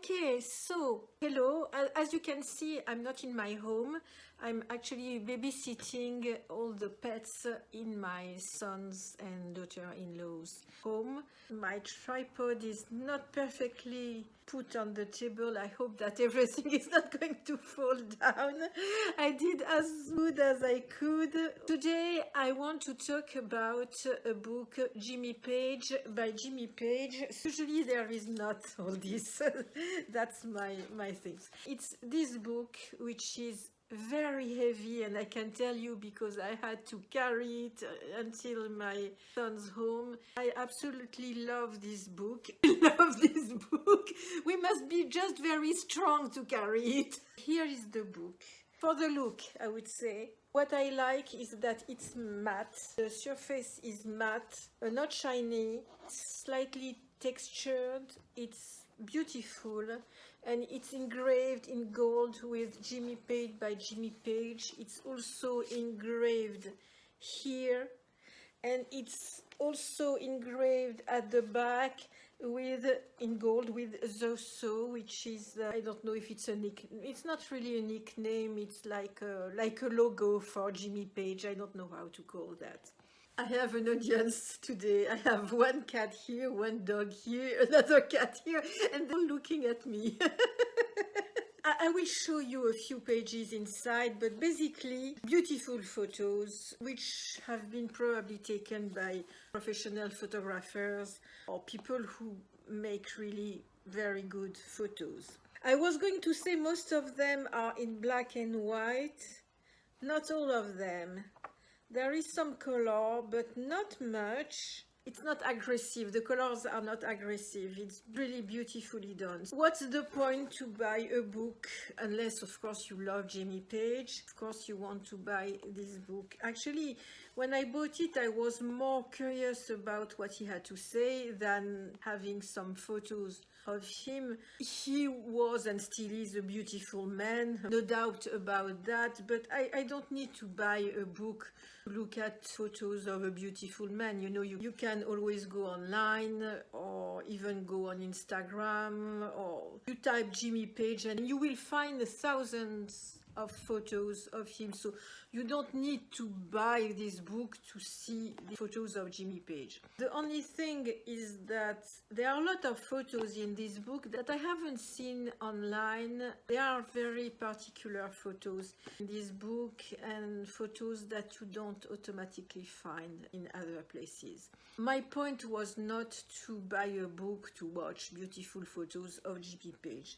Okay, so hello. As you can see, I'm not in my home. I'm actually babysitting all the pets in my son's and daughter-in-law's home. My tripod is not perfectly put on the table. I hope that everything is not going to fall down. I did as good as I could. Today I want to talk about a book, Jimmy Page, by Jimmy Page. Usually there is not all this. That's my things. It's this book which is very heavy, and I can tell you because I had to carry it until my son's home. I absolutely love this book. Love this book. We must be just very strong to carry it. Here is the book. For the look, I would say. What I like is that it's matte. The surface is matte, not shiny, slightly textured. It's beautiful, and it's engraved in gold with Jimmy Page by Jimmy Page. It's also engraved here, and it's also engraved at the back with in gold with XOXO, which is I don't know if it's a it's not really a nickname. It's like a logo for Jimmy Page. I don't know how to call that. I have an audience today. I have one cat here, one dog here, another cat here, and they're looking at me. I will show you a few pages inside, but basically beautiful photos which have been probably taken by professional photographers or people who make really very good photos. I was going to say most of them are in black and white. Not all of them. There is some color, but not much. It's not aggressive. The colors are not aggressive. It's really beautifully done. What's the point to buy a book unless, of course, you love Jimmy Page? Of course, you want to buy this book. Actually, when I bought it, I was more curious about what he had to say than having some photos of him. He was and still is a beautiful man, no doubt about that, but I don't need to buy a book to look at photos of a beautiful man. You know, you can always go online or even go on Instagram, or you type Jimmy Page and you will find thousands of photos of him. So you don't need to buy this book to see the photos of Jimmy Page. The only thing is that there are a lot of photos in this book that I haven't seen online. There are very particular photos in this book and photos that you don't automatically find in other places. My point was not to buy a book to watch beautiful photos of Jimmy Page.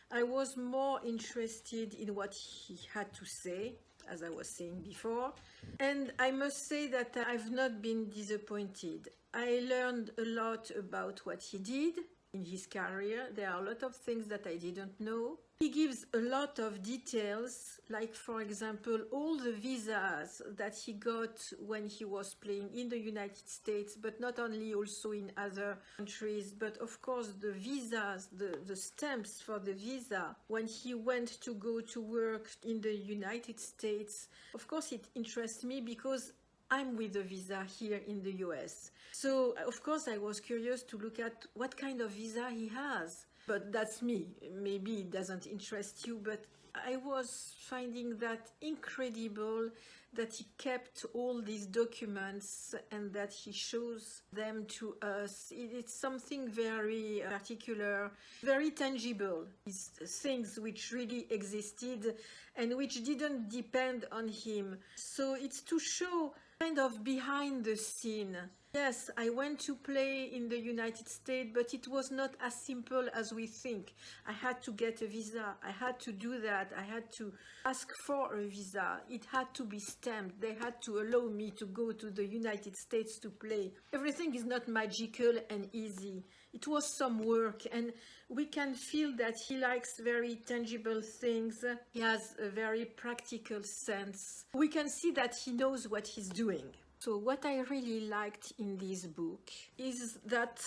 I was more interested in what he had to say, as I was saying before, and I must say that I've not been disappointed. I learned a lot about what he did in his career. There are a lot of things that I didn't know. He gives a lot of details, like for example all the visas that he got when he was playing in the United States, but not only, also in other countries, but of course the visas, the stamps for the visa when he went to go to work in the United States. Of course it interests me because I'm with a visa here in the US. So of course I was curious to look at what kind of visa he has. But that's me. Maybe it doesn't interest you, but I was finding that incredible that he kept all these documents and that he shows them to us. It's something very particular, very tangible. It's things which really existed and which didn't depend on him. So it's to show kind of behind the scene. Yes, I went to play in the United States, but it was not as simple as we think. I had to get a visa. I had to do that. I had to ask for a visa. It had to be stamped. They had to allow me to go to the United States to play. Everything is not magical and easy. It was some work, and we can feel that he likes very tangible things. He has a very practical sense. We can see that he knows what he's doing. So what I really liked in this book is that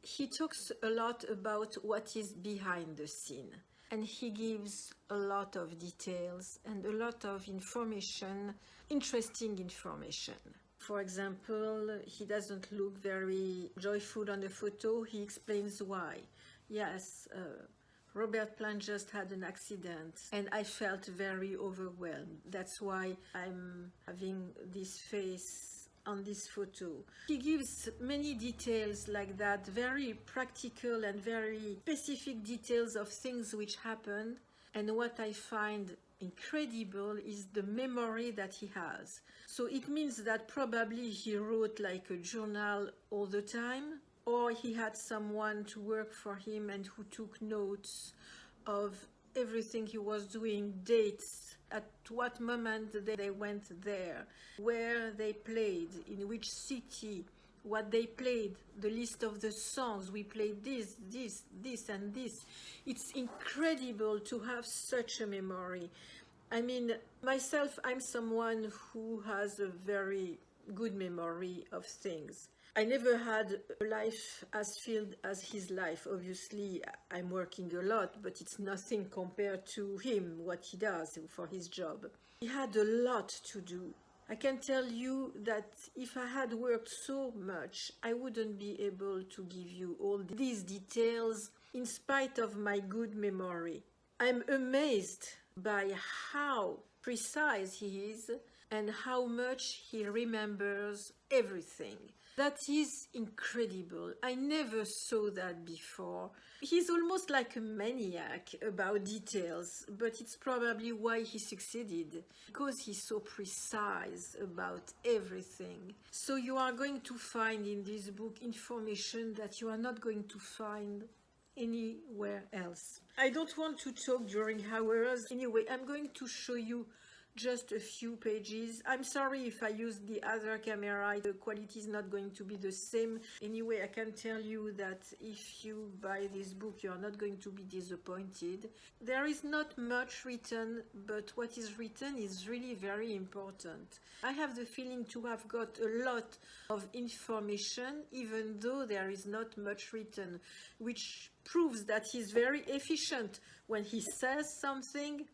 he talks a lot about what is behind the scene, and he gives a lot of details and a lot of information, interesting information. For example, he doesn't look very joyful on the photo. He explains why. yes, Robert Plant just had an accident and I felt very overwhelmed. That's why I'm having this face on this photo. He gives many details like that, very practical and very specific details of things which happened. And what I find incredible is the memory that he has. So it means that probably he wrote like a journal all the time, or he had someone to work for him and who took notes of everything he was doing, dates, at what moment they went there, where they played, in which city, what they played, the list of the songs, we played this, and this. It's incredible to have such a memory. I mean, myself, I'm someone who has a very good memory of things. I never had a life as filled as his life. Obviously, I'm working a lot, but it's nothing compared to him, what he does for his job. He had a lot to do. I can tell you that if I had worked so much, I wouldn't be able to give you all these details in spite of my good memory. I'm amazed by how precise he is and how much he remembers everything. That is incredible. I never saw that before. He's almost like a maniac about details, but it's probably why he succeeded, because he's so precise about everything. So you are going to find in this book information that you are not going to find anywhere else. I don't want to talk during hours. Anyway, I'm going to show you just a few pages. I'm sorry if I use the other camera, the quality is not going to be the same. Anyway, I can tell you that if you buy this book, you are not going to be disappointed. There is not much written, but what is written is really very important. I have the feeling to have got a lot of information, even though there is not much written, which proves that he's very efficient. When he says something,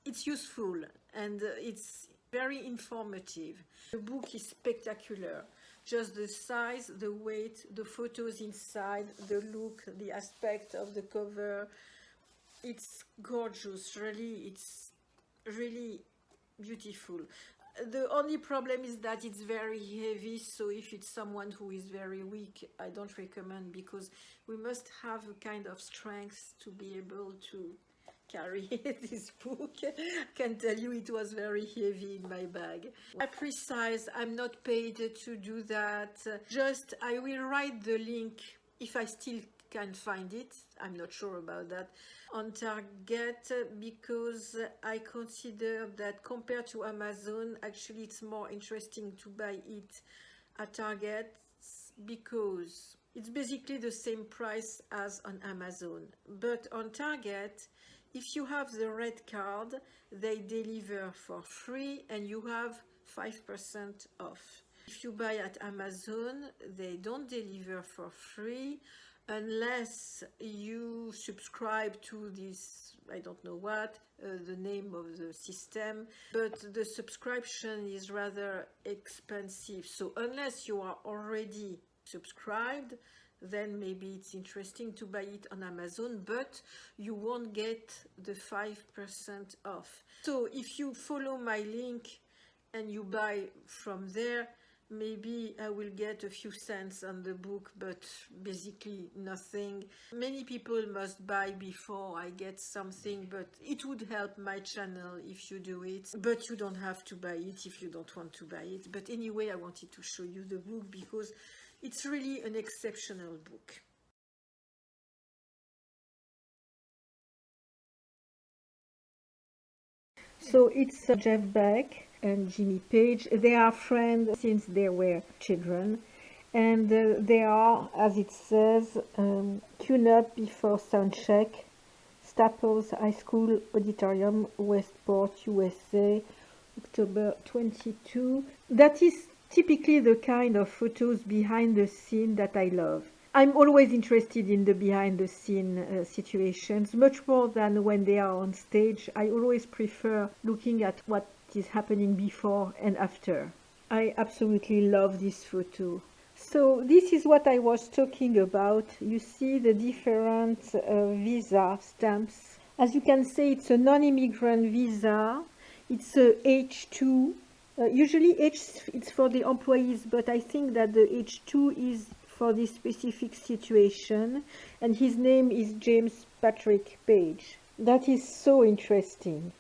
it's useful and it's very informative. The book is spectacular. Just the size, the weight, the photos inside, the look, the aspect of the cover. It's gorgeous, really. It's really beautiful. The only problem is that it's very heavy, so if it's someone who is very weak, I don't recommend, because we must have a kind of strength to be able to carry this book. I can tell you it was very heavy in my bag. I'm precise, I'm not paid to do that. Just, I will write the link if I still can find it. I'm not sure about that. On Target, because I consider that compared to Amazon, actually it's more interesting to buy it at Target, because it's basically the same price as on Amazon. But on Target, if you have the red card, they deliver for free and you have 5% off. If you buy at Amazon, they don't deliver for free unless you subscribe to this, I don't know what, the name of the system, but the subscription is rather expensive. So unless you are already subscribed, then maybe it's interesting to buy it on Amazon, but you won't get the 5% off. So if you follow my link and you buy from there, maybe I will get a few cents on the book, but basically nothing. Many people must buy before I get something, but it would help my channel if you do it. But you don't have to buy it if you don't want to buy it. But anyway, I wanted to show you the book because it's really an exceptional book. So it's Jeff Beck and Jimmy Page. They are friends since they were children, and they are, as it says, tune up before sound check, Staples High School Auditorium, Westport, USA, October 22. That is typically the kind of photos behind the scene that I love. I'm always interested in the behind the scene situations, much more than when they are on stage. I always prefer looking at what is happening before and after. I absolutely love this photo. So this is what I was talking about. You see the different visa stamps. As you can see, it's a non-immigrant visa. It's a H2. Usually it's for the employees, but I think that the H2 is for this specific situation. And his name is James Patrick Page. That is so interesting.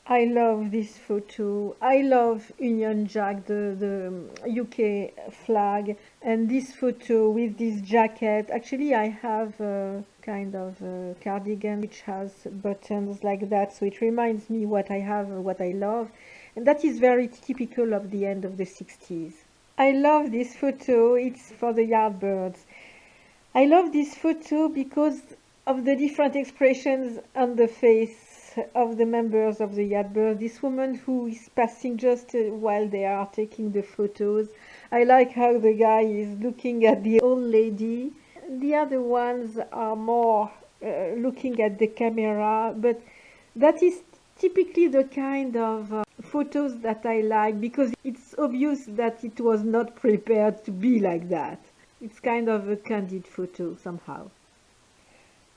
I love this photo. I love Union Jack, the UK flag, and this photo with this jacket. Actually, I have a kind of a cardigan which has buttons like that, so it reminds me what I have, what I love, and that is very typical of the end of the 60s. I love this photo. It's for the Yardbirds. I love this photo because of the different expressions on the face of the members of the Yardbirds. This woman who is passing just while they are taking the photos. I like how the guy is looking at the old lady. The other ones are more looking at the camera, but that is typically the kind of photos that I like because it's obvious that it was not prepared to be like that. It's kind of a candid photo somehow.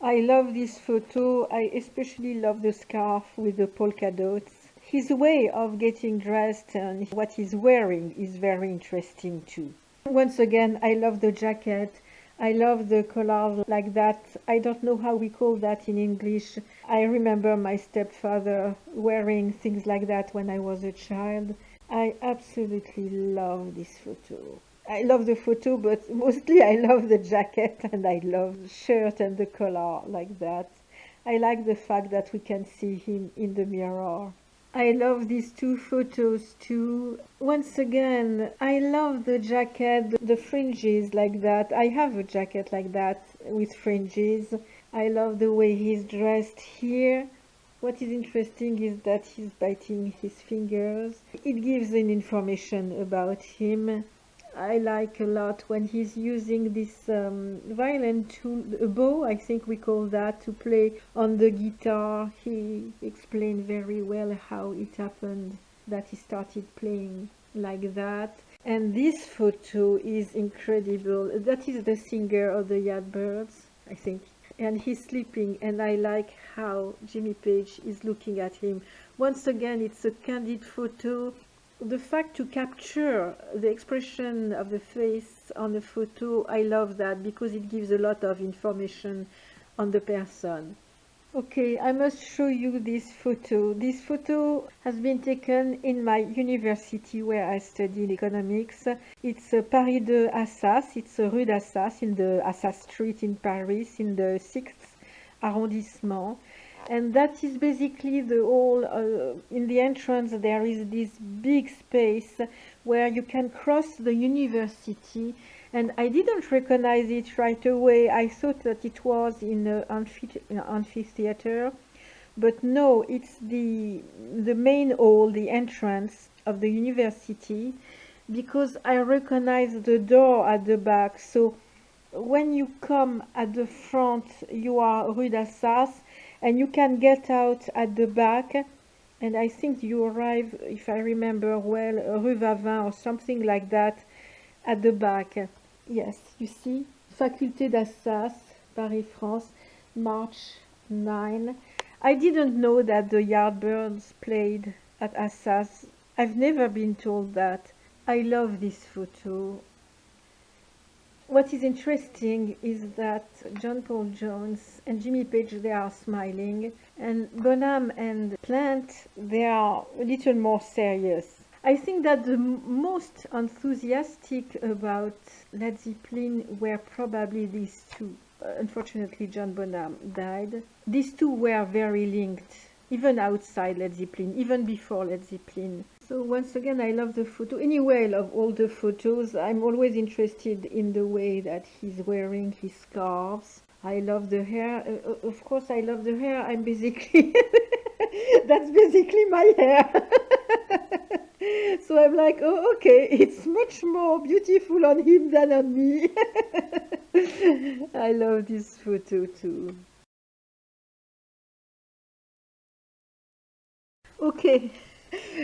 I love this photo. I especially love the scarf with the polka dots. His way of getting dressed and what he's wearing is very interesting too. Once again, I love the jacket. I love the collars like that. I don't know how we call that in English. I remember my stepfather wearing things like that when I was a child. I absolutely love this photo. I love the photo, but mostly I love the jacket and I love the shirt and the collar like that. I like the fact that we can see him in the mirror. I love these two photos too. Once again, I love the jacket, the fringes like that. I have a jacket like that with fringes. I love the way he's dressed here. What is interesting is that he's biting his fingers. It gives an information about him. I like a lot when he's using this violin tool, a bow, I think we call that, to play on the guitar. He explained very well how it happened that he started playing like that. And this photo is incredible. That is the singer of the Yardbirds, I think. And he's sleeping, and I like how Jimmy Page is looking at him. Once again, it's a candid photo. The fact to capture the expression of the face on the photo, I love that because it gives a lot of information on the person. Okay, I must show you this photo. This photo has been taken in my university where I studied economics. It's Paris de Assas, it's Rue d'Assas, in the Assas Street in Paris, in the 6th arrondissement. And that is basically the whole, in the entrance there is this big space where you can cross the university, and I didn't recognize it right away. I thought that it was in an amphitheater, but no, it's the main hall, the entrance of the university, because I recognize the door at the back. So when you come at the front, you are Rue d'Assas, and you can get out at the back, and I think you arrive, if I remember well, Rue Vavin or something like that at the back. Yes, you see, Faculté d'Assas, Paris, France, March 9. I didn't know that the Yardbirds played at Assas. I've never been told that. I love this photo. What is interesting is that John Paul Jones and Jimmy Page, they are smiling, and Bonham and Plant, they are a little more serious. I think that the most enthusiastic about Led Zeppelin were probably these two. Unfortunately, John Bonham died. These two were very linked, even outside Led Zeppelin, even before Led Zeppelin. So once again, I love the photo. Anyway, I love all the photos. I'm always interested in the way that he's wearing his scarves. I love the hair. Of course, I love the hair. I'm basically, that's basically my hair. So I'm like, oh, okay, it's much more beautiful on him than on me. I love this photo too. Okay,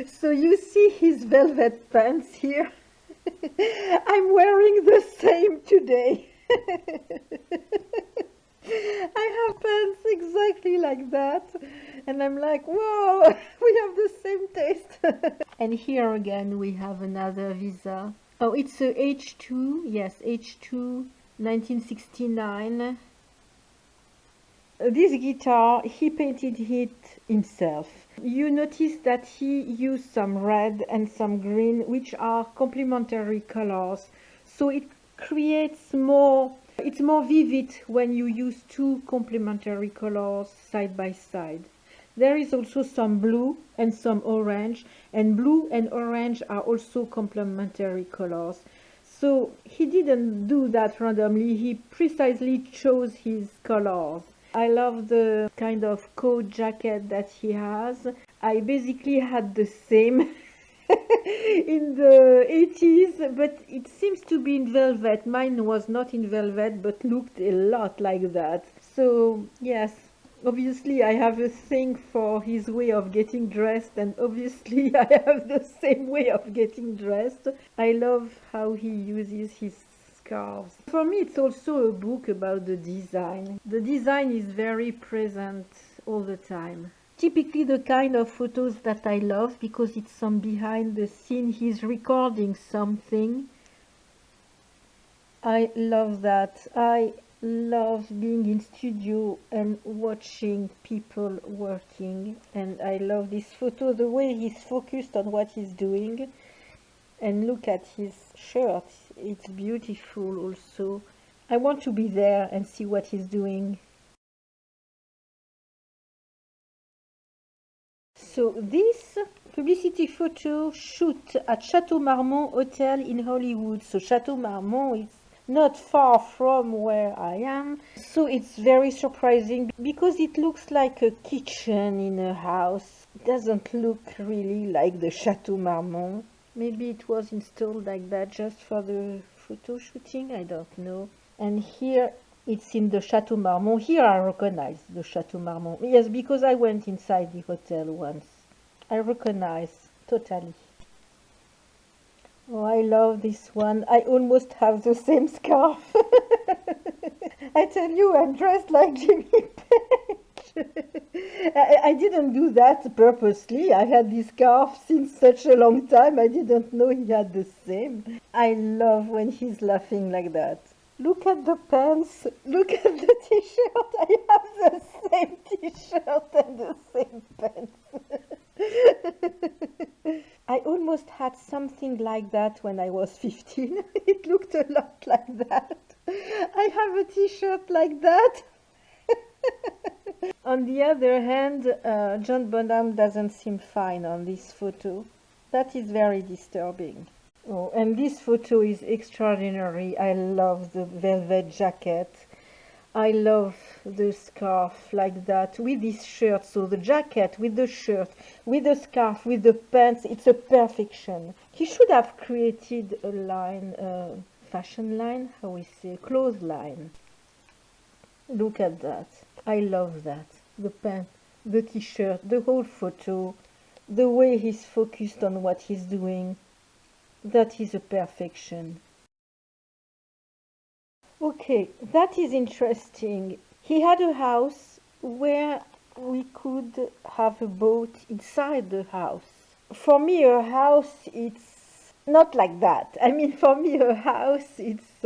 so you see his velvet pants here. I'm wearing the same today. I have pants exactly like that. And I'm like, whoa, we have the same taste. And here again we have another visa. Oh, it's a H2, yes, H2 1969. This guitar, he painted it himself. You notice that he used some red and some green, which are complementary colors. So it creates more, it's more vivid when you use two complementary colors side by side. There is also some blue and some orange, and blue and orange are also complementary colors. So he didn't do that randomly, he precisely chose his colors. I love the kind of coat jacket that he has. I basically had the same in the 80s, but it seems to be in velvet. Mine was not in velvet, but looked a lot like that. So, yes, obviously I have a thing for his way of getting dressed, and obviously I have the same way of getting dressed. I love how he uses his scarves. For me, it's also a book about the design. The design is very present all the time. Typically the kind of photos that I love because it's some behind the scene. He's recording something. I love that. I love being in studio and watching people working, and I love this photo, the way he's focused on what he's doing. And look at his shirt, it's beautiful also. I want to be there and see what he's doing. So this publicity photo shoot at Chateau Marmont Hotel in Hollywood. So Chateau Marmont is not far from where I am. So it's very surprising because it looks like a kitchen in a house. It doesn't look really like the Chateau Marmont. Maybe it was installed like that just for the photo shooting, I don't know. And here it's in the Chateau Marmont. Here I recognize the Chateau Marmont. Yes, because I went inside the hotel once. I recognize totally. Oh, I love this one. I almost have the same scarf. I tell you, I'm dressed like Jimmy Page. I didn't do that purposely. I had this scarf since such a long time. I didn't know he had the same. I love when he's laughing like that. Look at the pants. Look at the t-shirt. I have the same t-shirt and the same pants. I almost had something like that when I was 15. It looked a lot like that. I have a t-shirt like that. On the other hand, John Bonham doesn't seem fine on this photo. That is very disturbing. Oh, and this photo is extraordinary. I love the velvet jacket. I love the scarf like that with this shirt. So the jacket with the shirt, with the scarf, with the pants, it's a perfection. He should have created a line, fashion line, how we say, clothes line. Look at that. I love that. The pants, the t-shirt, the whole photo, the way he's focused on what he's doing. That is a perfection. Okay, that is interesting. He had a house where we could have a boat inside the house. For me, a house, it's not like that. I mean, for me, a house, it's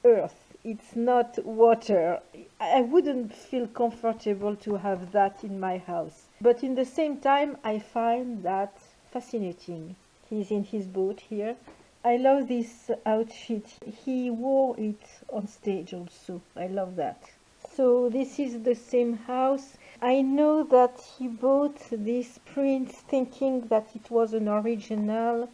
earth. It's not water. I wouldn't feel comfortable to have that in my house. But in the same time, I find that fascinating. He's in his boat here. I love this outfit. He wore it on stage also. I love that. So this is the same house. I know that he bought this print thinking that it was an original,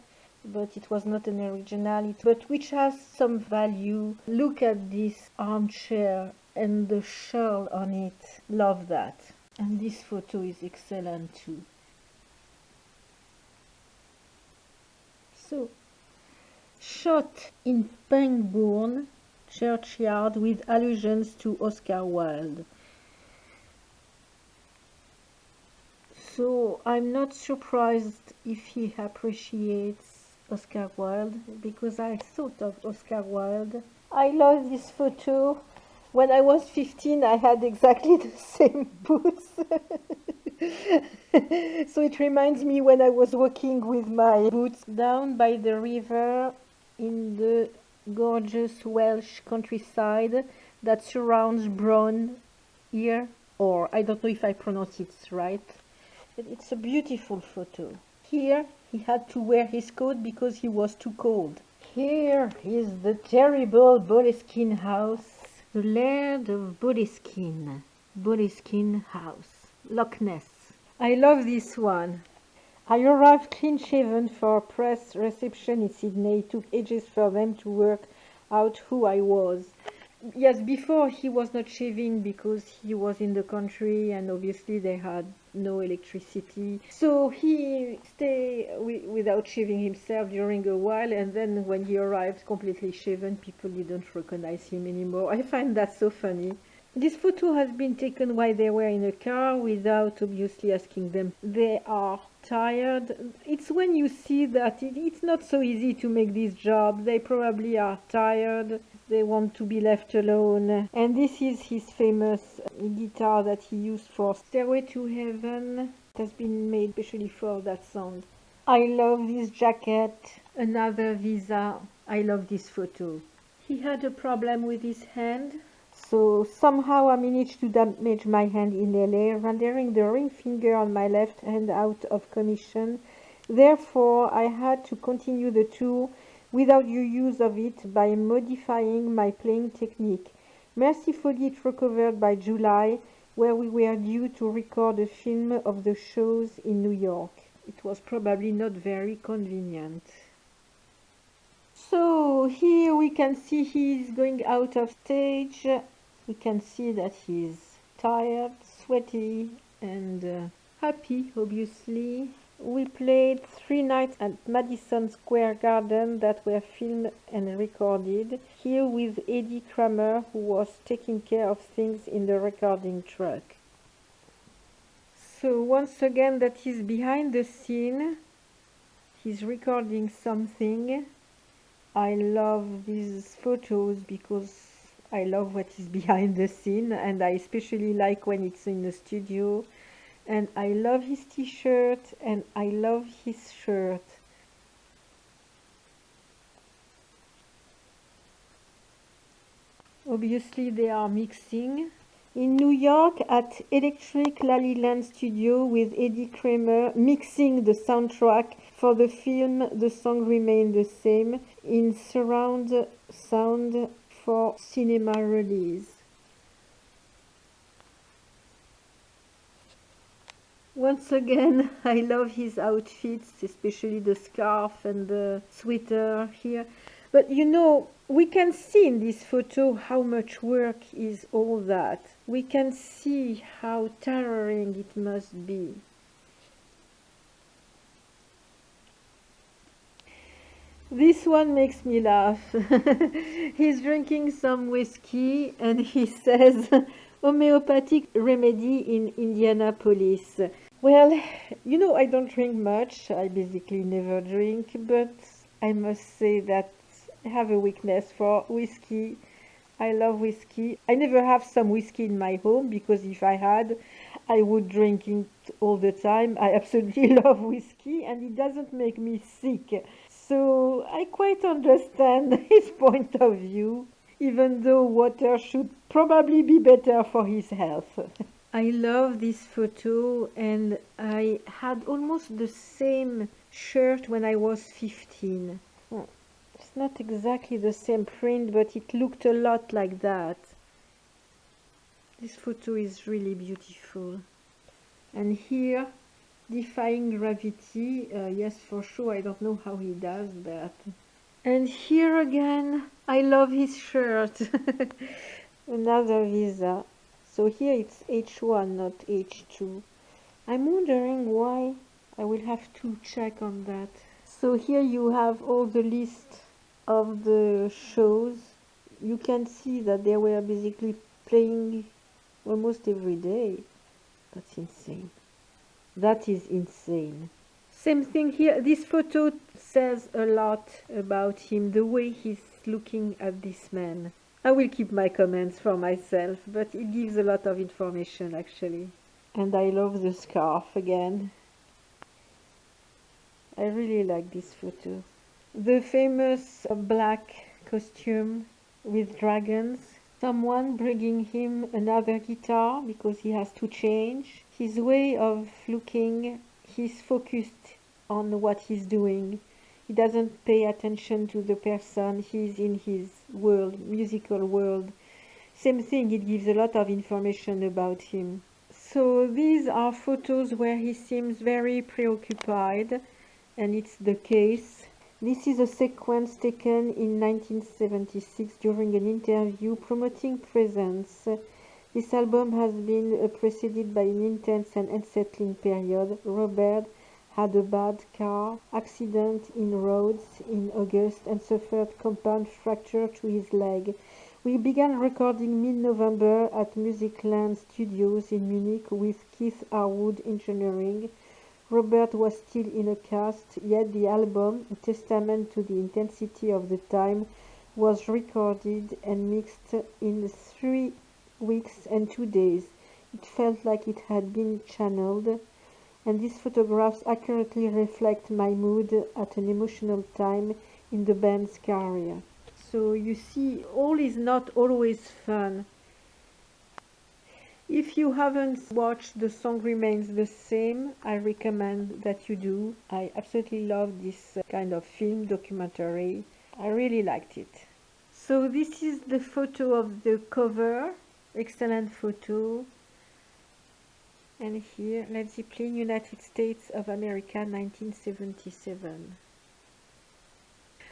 but it was not an original, but which has some value. Look at this armchair and the shawl on it. Love that. And this photo is excellent too. So, shot in Pangbourne churchyard with allusions to Oscar Wilde. So I'm not surprised if he appreciates Oscar Wilde because I thought of Oscar Wilde. I love this photo. When I was 15, I had exactly the same boots. So it reminds me when I was walking with my boots down by the river in the gorgeous Welsh countryside that surrounds Bron here, or I don't know if I pronounce it right, but it's a beautiful photo. Here he had to wear his coat because he was too cold. Here is the terrible Boleskine house. The Laird of Boleskine house, Loch Ness. I love this one. I arrived clean-shaven for a press reception in Sydney. It took ages for them to work out who I was. Yes, before he was not shaving because he was in the country and obviously they had no electricity. So he stayed without shaving himself during a while, and then when he arrived completely shaven, people didn't recognize him anymore. I find that so funny. This photo has been taken while they were in a car without obviously asking them. They are tired. It's when you see that it's not so easy to make this job. They probably are tired. They want to be left alone. And this is his famous guitar that he used for Stairway to Heaven. It has been made especially for that sound. I love this jacket. Another Visa. I love this photo. He had a problem with his hand. So somehow I managed to damage my hand in LA, rendering the ring finger on my left hand out of commission. Therefore, I had to continue the tour without the use of it by modifying my playing technique. Mercifully, it recovered by July, where we were due to record a film of the shows in New York. It was probably not very convenient. So here we can see he's going out of stage. We can see that he's tired, sweaty, and happy, obviously. We played 3 nights at Madison Square Garden that were filmed and recorded. Here with Eddie Kramer, who was taking care of things in the recording truck. So once again, that is behind the scene. He's recording something. I love these photos because I love what is behind the scene, and I especially like when it's in the studio. And I love his t-shirt and I love his shirt. Obviously they are mixing. In New York at Electric Laliland Studio with Eddie Kramer mixing the soundtrack for the film The Song Remained the Same in surround sound for cinema release. Once again, I love his outfits, especially the scarf and the sweater here. But you know, we can see in this photo how much work is all that. We can see how tiring it must be. This one makes me laugh. He's drinking some whiskey and he says, homeopathic remedy in Indianapolis. Well, you know, I don't drink much. I basically never drink, but I must say that I have a weakness for whiskey. I love whiskey. I never have some whiskey in my home because if I had, I would drink it all the time. I absolutely love whiskey and it doesn't make me sick. So I quite understand his point of view, even though water should probably be better for his health. I love this photo and I had almost the same shirt when I was 15. It's not exactly the same print, but it looked a lot like that. This photo is really beautiful. And here, defying gravity, yes, for sure, I don't know how he does that. And here again, I love his shirt. Another Visa. So here it's H1, not H2. I'm wondering why. I will have to check on that. So here you have all the list of the shows. You can see that they were basically playing almost every day. That's insane. That is insane. Same thing here. This photo says a lot about him, the way he's looking at this man. I will keep my comments for myself, but it gives a lot of information actually. And I love the scarf again. I really like this photo. The famous black costume with dragons. Someone bringing him another guitar because he has to change. His way of looking, he's focused on what he's doing. He doesn't pay attention to the person. He's in his world, musical world. Same thing, it gives a lot of information about him. So these are photos where he seems very preoccupied, and it's the case. This is a sequence taken in 1976 during an interview promoting Presence. This album has been preceded by an intense and unsettling period. Robert had a bad car accident in Rhodes in August and suffered compound fracture to his leg. We began recording mid-November at Musicland Studios in Munich with Keith Harwood engineering. Robert was still in a cast, yet the album, a testament to the intensity of the time, was recorded and mixed in 3 weeks and 2 days. It felt like it had been channeled, and these photographs accurately reflect my mood at an emotional time in the band's career. So you see, all is not always fun. If you haven't watched The Song Remains the Same, I recommend that you do. I absolutely love this kind of film documentary. I really liked it. So this is the photo of the cover. Excellent photo. And here, Led Zeppelin, United States of America, 1977.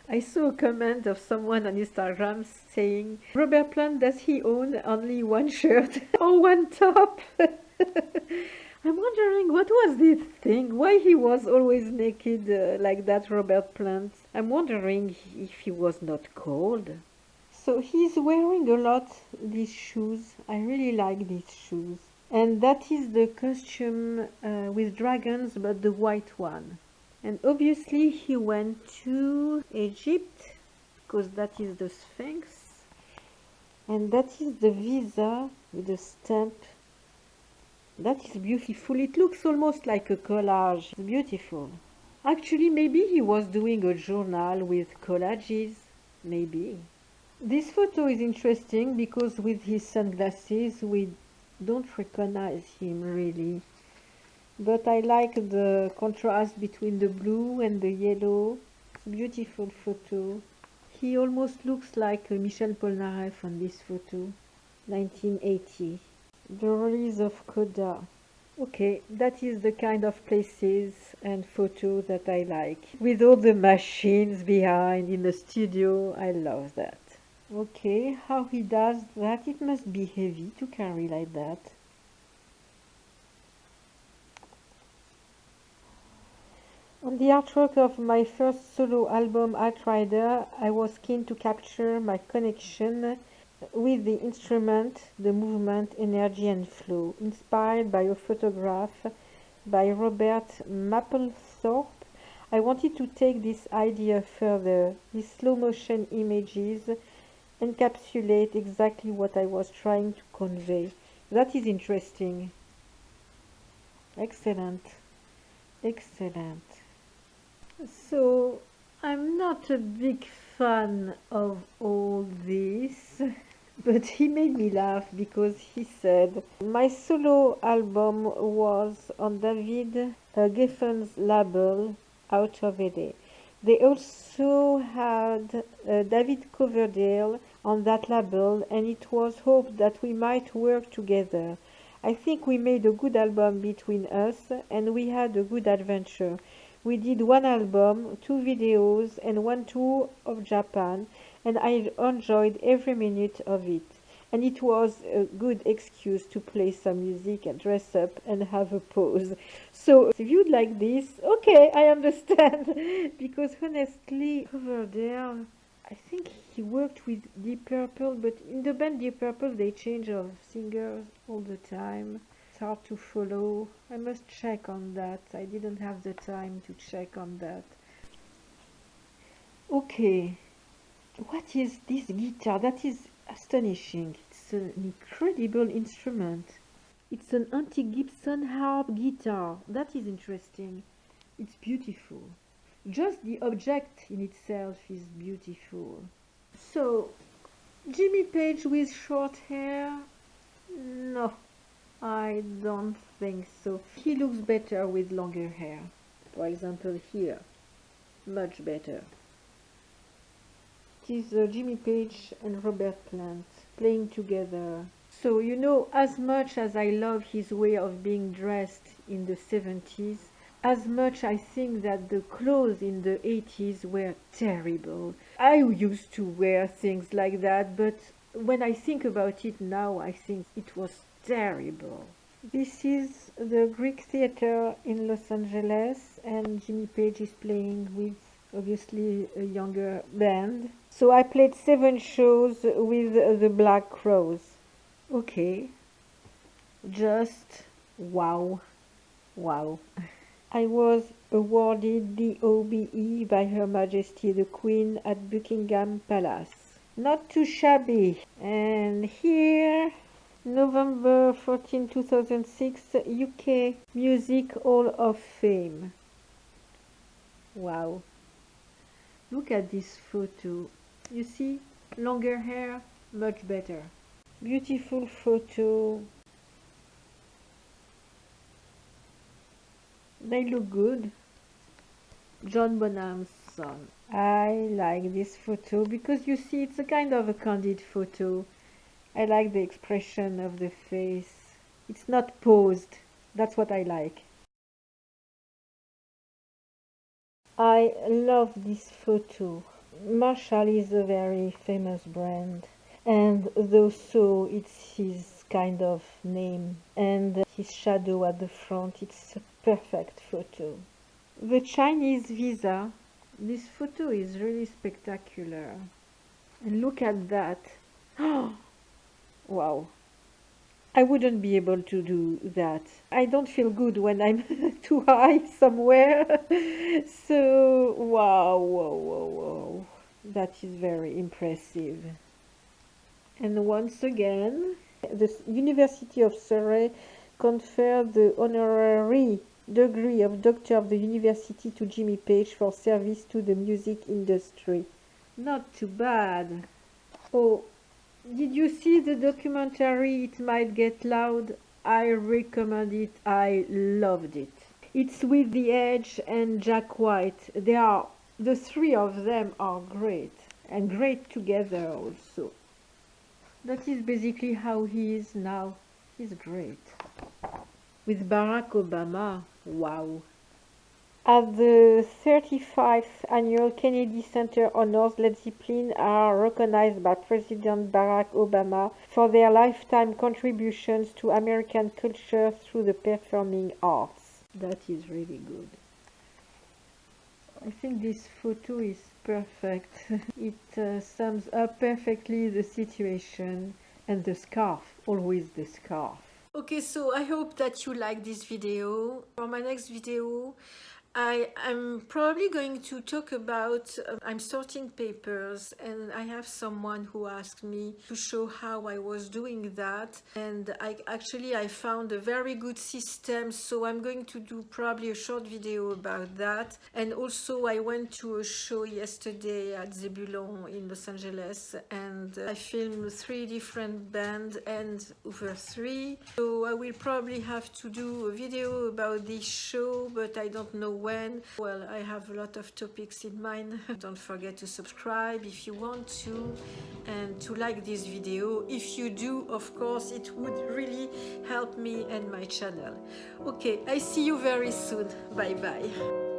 I saw a comment of someone on Instagram saying, Robert Plant, does he own only one shirt or one top? I'm wondering what was this thing, why he was always naked like that, Robert Plant. I'm wondering if he was not cold. So he's wearing a lot these shoes. I really like these shoes. And that is the costume with dragons, but the white one. And obviously he went to Egypt, because that is the Sphinx. And that is the visa with the stamp. That is beautiful. It looks almost like a collage. It's beautiful. Actually, maybe he was doing a journal with collages. Maybe. This photo is interesting because with his sunglasses we don't recognize him really. But I like the contrast between the blue and the yellow. It's a beautiful photo. He almost looks like Michel Polnareff on this photo. 1980. The release of Coda. Okay, that is the kind of places and photos that I like. With all the machines behind in the studio, I love that. Okay, how he does that, it must be heavy to carry like that. On the artwork of my first solo album, Outrider, I was keen to capture my connection with the instrument, the movement, energy and flow, inspired by a photograph by Robert Mapplethorpe. I wanted to take this idea further. These slow motion images encapsulate exactly what I was trying to convey. That is interesting. Excellent. Excellent. So, I'm not a big fan of all this, but he made me laugh because he said, my solo album was on David Geffen's label out of LA. They also had David Coverdale on that label, and it was hoped that we might work together. I think we made a good album between us, and we had a good adventure. We did one album, 2 videos, and 1 tour of Japan, and I enjoyed every minute of it. And it was a good excuse to play some music and dress up and have a pause. So if you'd like this, okay, I understand. Because honestly, Coverdale, I think he worked with Deep Purple, but in the band Deep Purple they change of singers all the time. hard to follow. I must check on that. I didn't have the time to check on that. Okay, what is this guitar? That is astonishing. It's an incredible instrument. It's an anti-Gibson harp guitar. That is interesting. It's beautiful. Just the object in itself is beautiful. So, Jimmy Page with short hair? No, I don't think so. He looks better with longer hair. For example, here. Much better. It is Jimmy Page and Robert Plant playing together. So, you know, as much as I love his way of being dressed in the 70s, as much I think that the clothes in the 80s were terrible. I used to wear things like that, but when I think about it now, I think it was terrible. This is the Greek Theatre in Los Angeles, and Jimmy Page is playing with obviously a younger band. So I played 7 shows with the Black Crowes. Okay, just wow, wow. I was awarded the OBE by Her Majesty the Queen at Buckingham Palace. Not too shabby. And here, November 14, 2006, UK Music Hall of Fame. Wow. Look at this photo. You see, longer hair, much better. Beautiful photo. They look good. John Bonham's son. I like this photo because you see it's a kind of a candid photo. I like the expression of the face. It's not posed. That's what I like. I love this photo. Marshall is a very famous brand, and also it's his kind of name, and his shadow at the front. It's a perfect photo. The Chinese visa. This photo is really spectacular. And look at that. Wow. I wouldn't be able to do that. I don't feel good when I'm too high somewhere. So, wow, wow, wow, wow. That is very impressive. And once again, the University of Surrey conferred the honorary degree of Doctor of the University to Jimmy Page for service to the music industry. Not too bad. Oh, did you see the documentary It Might Get Loud? I recommend it. I loved it. It's with The Edge and Jack White. The 3 of them are great, and great together also. That is basically how he is now. He's great. With Barack Obama, wow. At the 35th Annual Kennedy Center Honors, Led Zeppelin are recognized by President Barack Obama for their lifetime contributions to American culture through the performing arts. That is really good. I think this photo is perfect. It sums up perfectly the situation, and the scarf, always the scarf. Okay, so I hope that you like this video. For my next video, I'm probably going to talk about, I'm sorting papers, and I have someone who asked me to show how I was doing that, and I found a very good system, so I'm going to do probably a short video about that. And also I went to a show yesterday at Zebulon in Los Angeles, and I filmed 3 different bands and over 3, so I will probably have to do a video about this show, but I don't know when. Well, I have a lot of topics in mind. Don't forget to subscribe if you want to, and to like this video. If you do, of course, it would really help me and my channel. Okay, I see you very soon. Bye bye.